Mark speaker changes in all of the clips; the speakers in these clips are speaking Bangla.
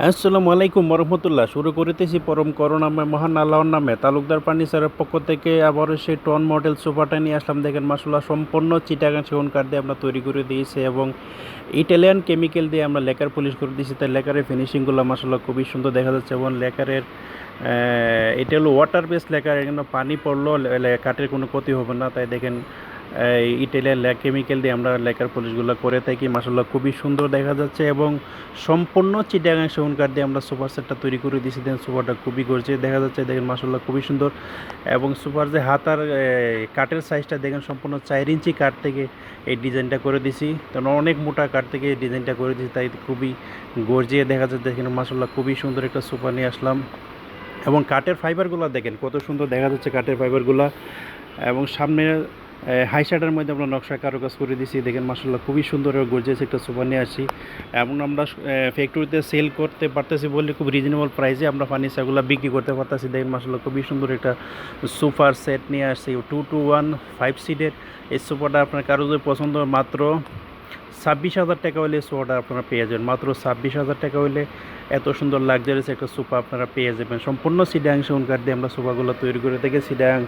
Speaker 1: আসসালামু আলাইকুম রহমতুল্লাহ। শুরু করিতেছি পরম করুণাময় মহান আল্লাহর নামে। তালুকদার ফার্নিচারের পক্ষ থেকে আবারও সেই টন মডেল সোফাটা নিয়ে আসলাম। দেখেন মাসাল্লাহ সম্পূর্ণ চিটাগাং সেগুন কাঠ দিয়ে আমরা তৈরি করে দিয়েছি এবং ইটালিয়ান কেমিক্যাল দিয়ে আমরা লেকার পলিশ করে দিয়েছি। তাই লেকারের ফিনিশিংগুলো মাসাল্লাহ খুবই সুন্দর দেখা যাচ্ছে এবং লেকারের এটা হলো ওয়াটার বেস লেকার, এখানে পানি পড়লেও কাঠের কোনো ক্ষতি হবে না। তাই দেখেন ইটালিয়ান কেমিক্যাল দিয়ে আমরা লেকার পলিশগুলো করে থাকি। মাসাল্লাহ খুবই সুন্দর দেখা যাচ্ছে এবং সম্পূর্ণ চিটাগাং সেগুন কাঠ দিয়ে আমরা সোফা সেটটা তৈরি করে দিয়েছি। দেখেন সোফাটা খুবই গর্জিয়াস দেখা যাচ্ছে। দেখেন মাসাল্লাহ খুবই সুন্দর এবং সোফার যে হাতার কাঠের সাইজটা দেখেন সম্পূর্ণ 4 ইঞ্চি কাঠ থেকে এই ডিজাইনটা করে দিছি। কারণ অনেক মোটা কাঠ থেকে এই ডিজাইনটা করে দিয়েছি, তাই খুবই গর্জিয়াস দেখা যাচ্ছে। দেখেন মাসাল্লাহ খুবই সুন্দর একটা সোফা নিয়ে আসলাম এবং কাঠের ফাইবারগুলো দেখেন কত সুন্দর দেখা যাচ্ছে কাঠের ফাইবারগুলো এবং সামনে হাই শার্টের মধ্যে আমরা নকশা কারুকাজ করে দিয়েছি। দেখেন মাসাল্লাহ খুবই সুন্দর এবং গর্জিয়াস একটা সোফা নিয়ে আসি এবং আমরা ফ্যাক্টরিতে সেল করতে পারতেছি বলে খুব রিজনেবল প্রাইসে আমরা ফার্নিচারগুলো বিক্রি করতে পারতেছি। দেখেন মাসাল্লাহ খুবই সুন্দর একটা সোফার সেট নিয়ে আসছি 2-to-1 5 সিটের। এই সোফাটা আপনার কারো যদি পছন্দ মাত্র 26,000 টাকা হলে সোফাটা আপনারা পেয়ে যাবেন। মাত্র 26,000 টাকা হলে এত সুন্দর লাক্সারিয়াস একটা সোফা আপনারা পেয়ে যাবেন। সম্পূর্ণ চিটাগাং সেগুন কাঠ দিয়ে আমরা সোফাগুলো তৈরি করে থাকি। চিটাগাং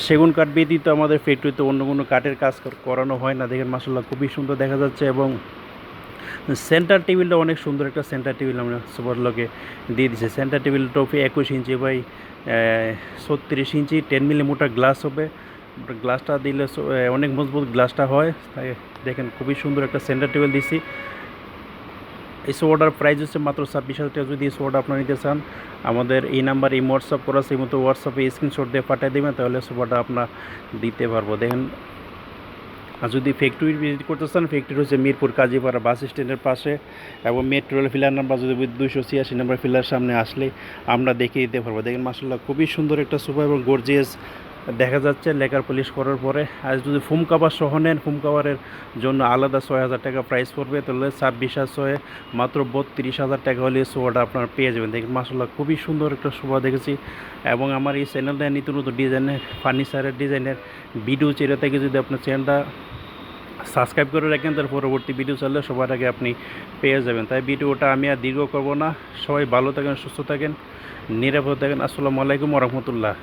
Speaker 1: সেগুন কাঠ ব্যতীত আমাদের ফ্যাক্টরিতে অন্য কোনো কাঠের কাজ করানো হয় না। দেখেন মাসাল্লাহ খুবই সুন্দর দেখা যাচ্ছে এবং সেন্টার টেবিলটা অনেক সুন্দর একটা সেন্টার টেবিল আমরা সোফার লগে দিয়ে দিচ্ছি। সেন্টার টেবিল টপি 21 ইঞ্চি বাই 36 ইঞ্চি 10 মিলি মোটা গ্লাস হবে। গ্লাসটা দিলে অনেক মজবুত গ্লাসটা হয়। তাই দেখেন খুবই সুন্দর একটা সেন্টার টেবিল দিচ্ছি। এই সোফাটার প্রাইস হচ্ছে মাত্র 26,000 টাকা। যদি এই সোফাটা আপনারা নিতে চান আমাদের এই নাম্বার এই হোয়াটসঅ্যাপ করা সেই মতো হোয়াটসঅ্যাপে স্ক্রিনশট দিয়ে পাঠিয়ে দেবেন, তাহলে সোফাটা আপনার দিতে পারবো। দেখেন আর যদি ফ্যাক্টরি ভিজিট করতে চান, ফ্যাক্টরি হচ্ছে মিরপুর কাজীপাড়া বাস স্ট্যান্ডের পাশে এবং মেট্রো রেল ফিলার নাম্বার যদি 286 নাম্বার ফিলার সামনে আসলে আমরা দেখিয়ে দিতে পারবো। দেখেন মাসাল্লাহ খুবই সুন্দর একটা সোফা এবং গর্জিয়াস দেখা যাচ্ছে লেকার পলিশ করার পরে। আর যদি ফোম কাভার সহ নেন, ফোম কাভারের জন্য আলাদা 6,000 টাকা প্রাইস পড়বে। তাহলে 26,600 মাত্র 32,000 টাকা হলে সোফাটা আপনারা পেয়ে যাবেন। দেখেন মাসাল্লাহ খুবই সুন্দর একটা সোফা দেখেছি এবং আমার এই চ্যানেলটা নিত্য নতুন ডিজাইনের ফার্নিচারের ডিজাইনের ভিডিও চেয়ে থেকে যদি আপনার চ্যানেলটা সাবস্ক্রাইব করে রাখেন, তার পরবর্তী ভিডিও চাইলে সবার আগে আপনি পেয়ে যাবেন। তাই ভিডিওটা আমি আর দীর্ঘ করব না। সবাই ভালো থাকেন, সুস্থ থাকেন, নিরাপদ থাকেন। আসসালামু আলাইকুম রহমতুল্লাহ।